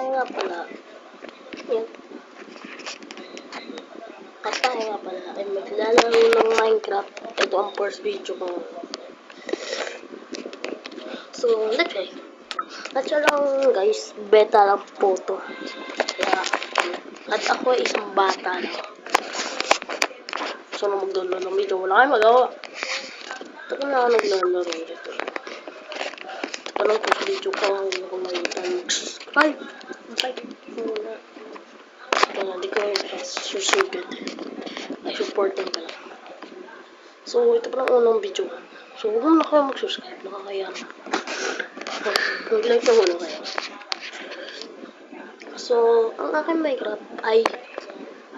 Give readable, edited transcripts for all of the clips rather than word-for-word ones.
nga pala, yan. At tayo nga pala ay maglalaro ng Minecraft. Ito ang first video ko. So, let's try. Let's try lang guys, beta lang po to. Kaya, at ako ay isang bata lang. So, na magdownload ng video, wala kayong magawa. Ito ko na ako naglalaro dito. Ito lang po sa video ko, hindi ko ay! Muna. Wala, hindi ko yung susugat. Ay, supporting ka lang. So, ito pa lang unang video. So, huwag na kayo mag-subscribe. Nakakaya na. Mag-like na muna kayo. So, ang aking Minecraft ay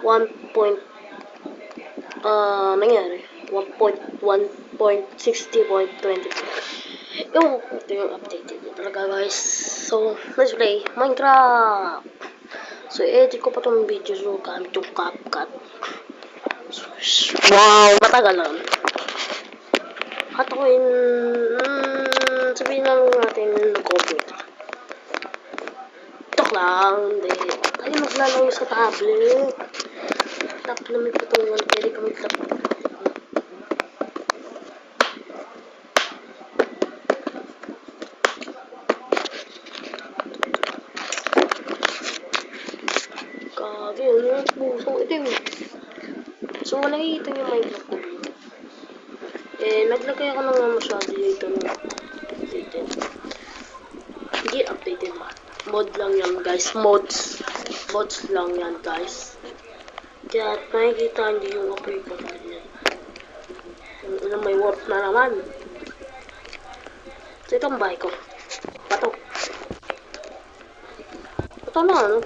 1.60.22. Yung, ito yung updated na talaga guys. So, let's play Minecraft. So, edit ko pa itong video. So, gamit yung CapCut. Wow, matagal lang. At ako sabihin lang natin nag-computer. Tok lang, hindi. Tayo maglalaro sa tablet. Tablet may patungan, pwede ka mag-tablet. Kagi, ano yung pusong itim. So, nakikita niyo yung Minecraft ko. Naglagay ako ng masyado dito ng updated. Hindi updated ba? Mod lang yan guys. Mods lang yan guys. Kaya nakikita hindi yung apoy ko ganyan. Ano may warp na naman. So, itong bahay ko. Patok. Ito na, ano?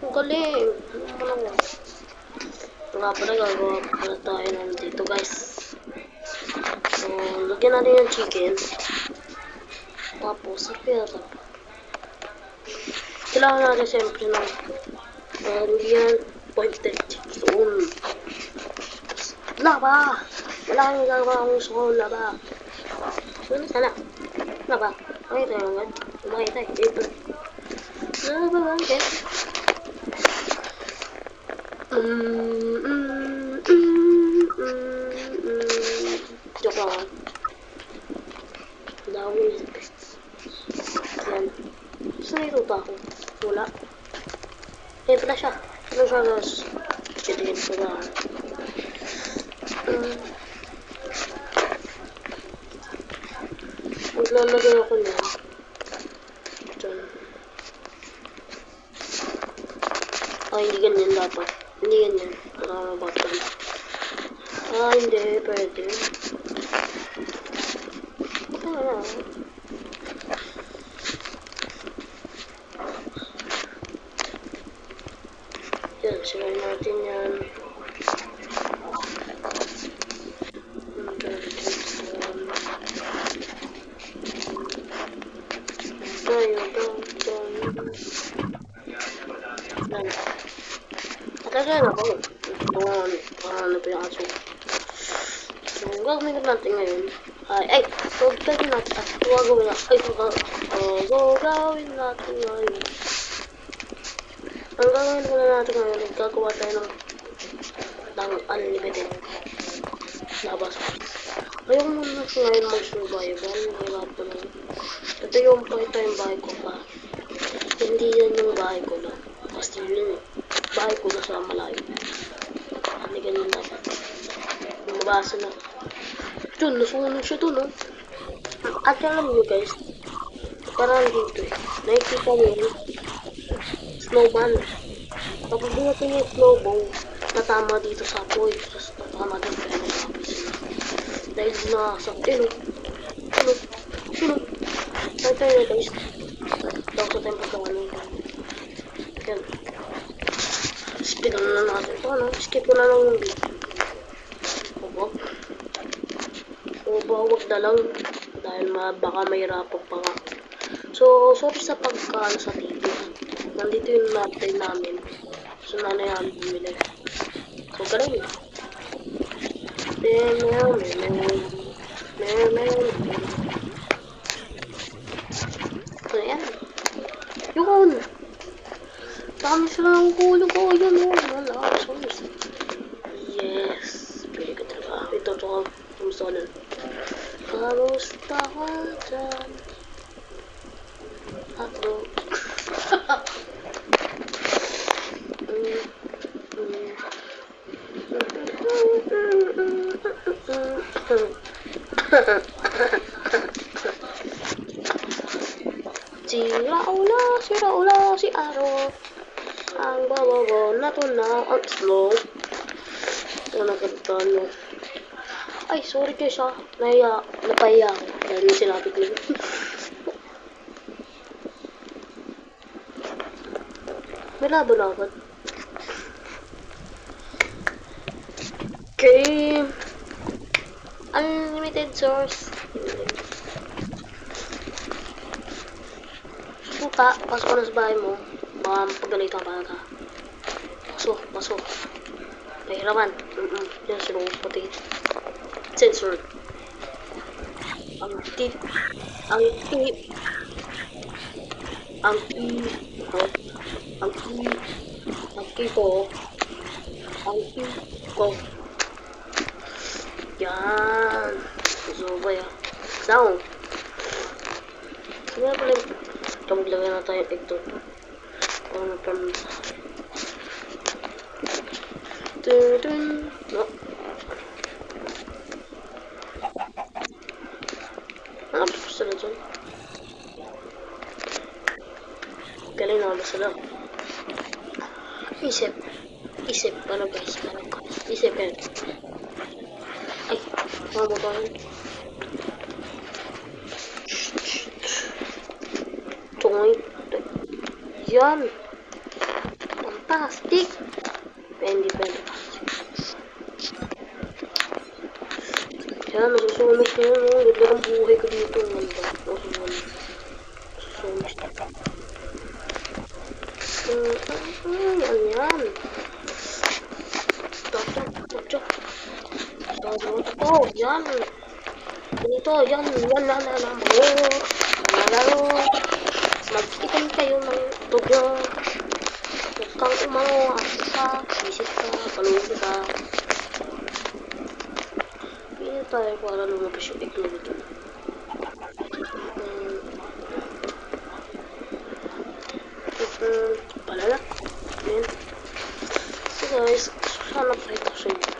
Ang galing. Ano? Nga pala, gagawa pala tayo naman dito guys. So, lagyan natin yung chicken. Tapos, sarpiyata pa. Kailangan natin siyempre ng yan, pointed stone. Lava! Wala kang gagawa akong stone, lava. Ano sana? Lava. Makita yung agad. Makita yung dito. Lava lang, guys. Joke lang. Dami yung yan. Saan iruta ako? Wala. Ayan pala siya. Ano siya guys? Kitigin ko na. Maglalagay ako niya. Diyan. Ay, hindi ganyan dapat. Hindi ganyan. Nakakabatan. Hindi. Pwede. Yan, sigayin natin yan. Yan. Atagyan ako. Ano pa yung aso. So, gagawin natin ngayon. So, gagawin natin. Gagawin natin ngayon. Ang gagawin ko na natin ngayon, gagawa tayo ng unlimited labas. Ayaw mo na ngayon mag-survival. Hirap ko na. Ito yung pakita yung bahay ko pa. Hindi yan yung bahay ko na. Kasi yun bahay ko na sa malayo. Hindi ganyan dapat. Lumabasa na. Ito, nasunog siya to, no? At alam nyo guys, parang dito nakikita nyo yun. Snowman. Kapag buhatin yung snowball, tatama dito sa apoy. Tapos tatama dito kaya nag-apis na. Dahil sinasap. Sino? Tayo guys. Daw sa tempo sa ano. Yan. Skip na natin ito, ano? Skip ko na lang yung video. Wag na lang. Dahil baka mahirapan pa nga. So, sorry sa pagkaan sa TV. Nandito yung natin namin. So, nanay namin bumili. So, galing. So, yan. Yun! lang ang kulo ko. Yun o. Malakas. Yes. Pili ka talaga. Ito. Kamusta ka nun? Kamusta ka dyan? Ako. Sira-ula si Aro. Ang babago na tunaw ang slow. Ito nagkagtan mo. Ay, sorry guys ha. Napahiya ako. Dahil yung sinabi ko yun. Malabo-labot. Game. Unlimited source. Suka, pasok ko na sa bahay mo. Baka pagalitan ka ka. Pasok. Pahiraman. Yan, sinong puti. Censored. Ang ki ko. Yan. So, ba yan? Down. Sige na pala. Ito maglagay na tayo ito. Ano na pala. No. Ano ba sila dyan? Galing na ba sila? Isip. Ano guys? Isip yan. Ay, mga babae. Tungoy. Yan. Fantastic. Pwede. Yan, nasusumis na yun. Ganda ng buhay ko dito. Nasusumis na. Yan. Chok. Yan. Ganito, yan. Lalo. Mag-ikan kayo ng tugyo. Huwag kang umano. Isip ka. Paluhin ka. Pili tayo para lumabas yung iglog ito. Palala. Ayan. So guys, sana try ko sa inyo.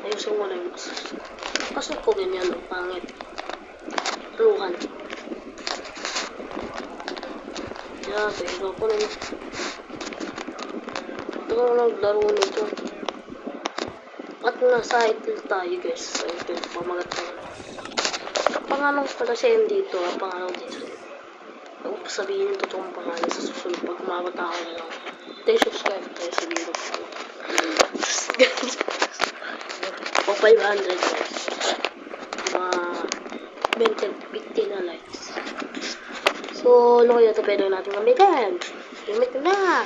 Ayusin mo na yung pasok ko ganyan ang pangit. Luhan. Yeah, pero ako na yun. Ito ko naglaro nito. At nasa itil tayo guys. Sa itil, pamagat tayo. Pangalan pala siya yung dito. Pangalan dito. Huwag pa sabihin yung totoong pangalan sa susunod. Pag umabot ako na lang. Tayo subscribe tayo sa video ko. O 500 guys. Mga 20 na likes. So, ano kaya ito pwede natin gamitin? Gamit na!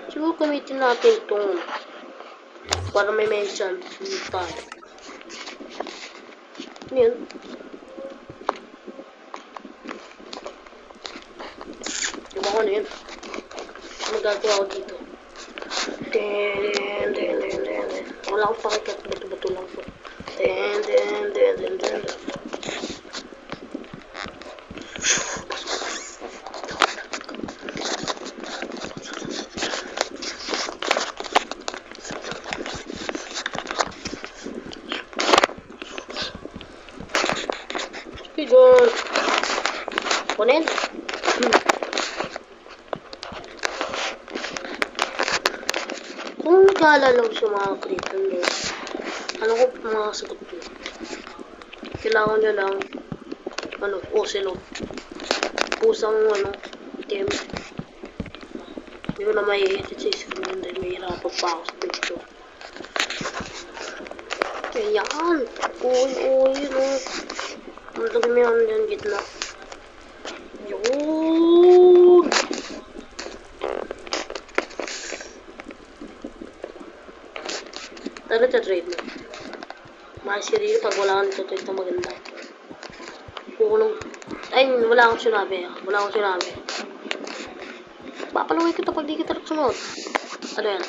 Siguro gamitin natin itong para may mention tayo. Ano yun? Diba ko ano yun? Magagawa ko dito. Wala akong pakikat. Bato-bato lang po. Good. Kunin. Kung nagkaalala ko sa mga kritan guys, ano ko mga sagot ko? Kailangan nyo lang, ocelot. Pusang, team. Hindi ko na may edit sa screen dahil may hirapan pa ako sa picture. Ayan. Uy, Ang dami yan dyan gitna. Yun! Tara, trade mo. Masiri pag wala kang tutoy na maganda. Pukulong. Ay, wala akong sinabi. Wala akong sinabi. Papalaway kita pag di kita sumunod. Ano yan?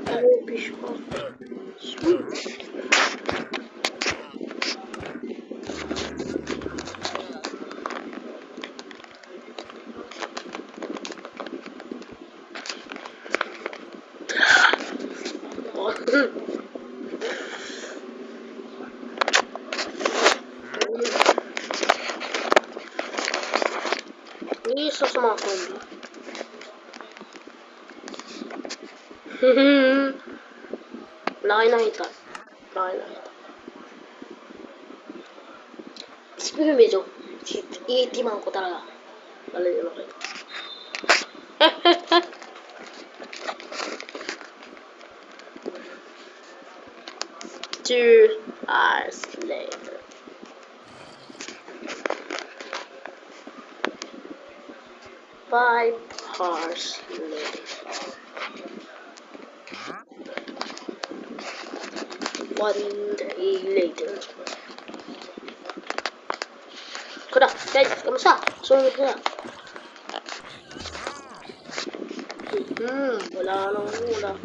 Ano yung fish ko? Sweet. Isa sa mga zombie. Wala kayo nakita. Isipin mo medyo, iitiman ko talaga. Wala nyo nakita. 2 hours later. Five hours later. 1 day later. Kuda, guys, kamusta? Sunod na. Wala nang wala.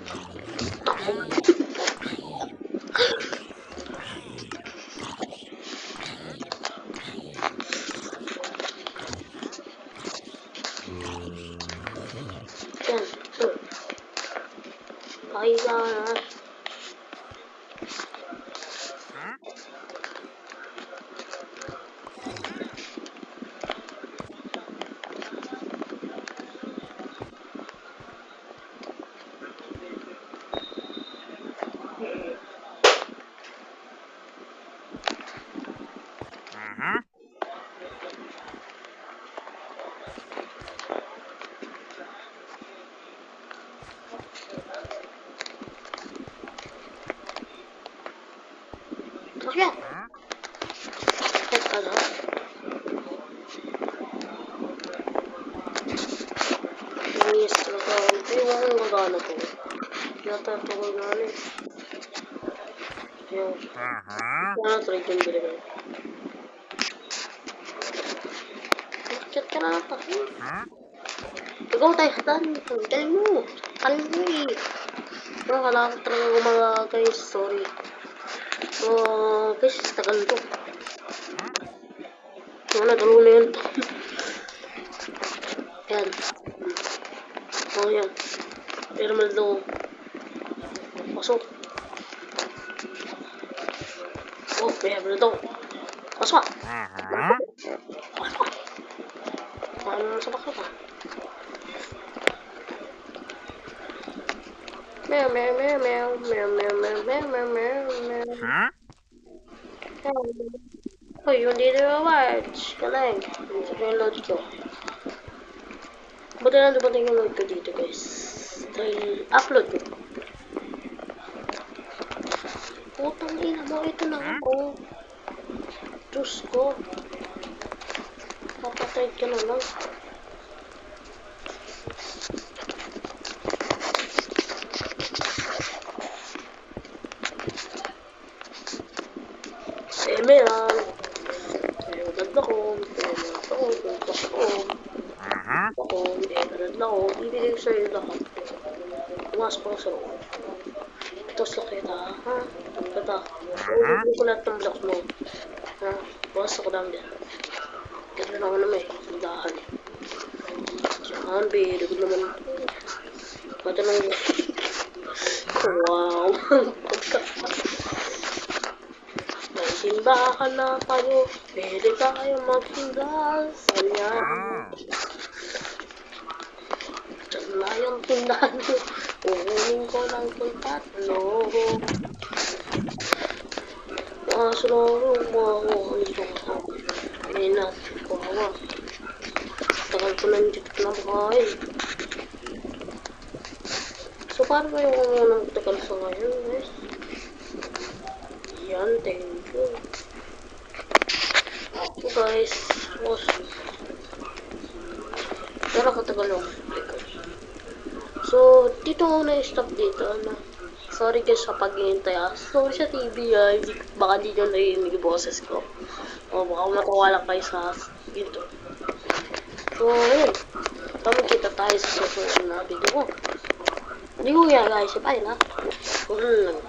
Bye guys. Masya. Teka lang. Yes, talaga. Iwan ko gagana ko. Natatawa nga rin. Yung. Wala trade yung bilhin. Chat ka na pa. Ikaw tayo hatan. Galing mo. Galing mo eh. Pero kailangan talaga gumawa guys. Sorry. So, guys, tagal to. Wala, dalawa na yun. Yan. Oh, yan. Pero maldo. Pasok. Oh, may habla daw. Pasok. Pasok. Paano sa bakit pa? Meow, meow, meow, meow, meow, meow, meow, meow, meow, meow, meow. Oh, yung dito na watch. Galing. Ito yung load ko. Buti na dumating yung load ko dito, guys. Try upload ko. Putang ina mo, ito na ako. Diyos ko. Papatay ka na lang. Emerald. Emerald ako. Emerald ako. Emerald ako. Ibigay ko sa'yo lahat. Tumas pa sa loob. Tapos lang kita, ha? Kita. Uubigay ko lahat ng blocks mo. Ha? Bukas ako dami dyan. Ganda naman naman eh. Dahan. Diyan, bilig naman. Mata lang. Wow. Simbahan na tayo, pwede tayo magtinda sa niya. Diyan na yung tindahan ko, uunin ko lang kung tatlo. Nakasulong mo ako, hindi ko pinat, kawawa. Tagal ko lang dito na buhay. So, paano ba yung unang tagal sa ngayon, guys? Yan, thank you. So guys, pero katagal yung So, dito ko na-stop dito na. Sorry guys sa pag-iintay ah. Sorry sa TV ah. Baka di nyo narinig yung boses ko. O baka matawa lang kayo sa ginto. So, ayun. So, magkita tayo sa susunod na video ko. Hindi ko kaya guys, sipahin ha. Kung ano lang.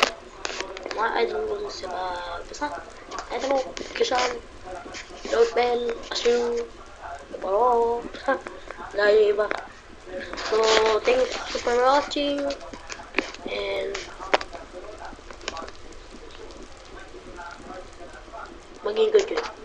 Mga idol ko sila. Basta, idol ko, Kishan, Lord Bell, Asu, Baro, dahil yung iba. So, thanks for watching. And maging good yun.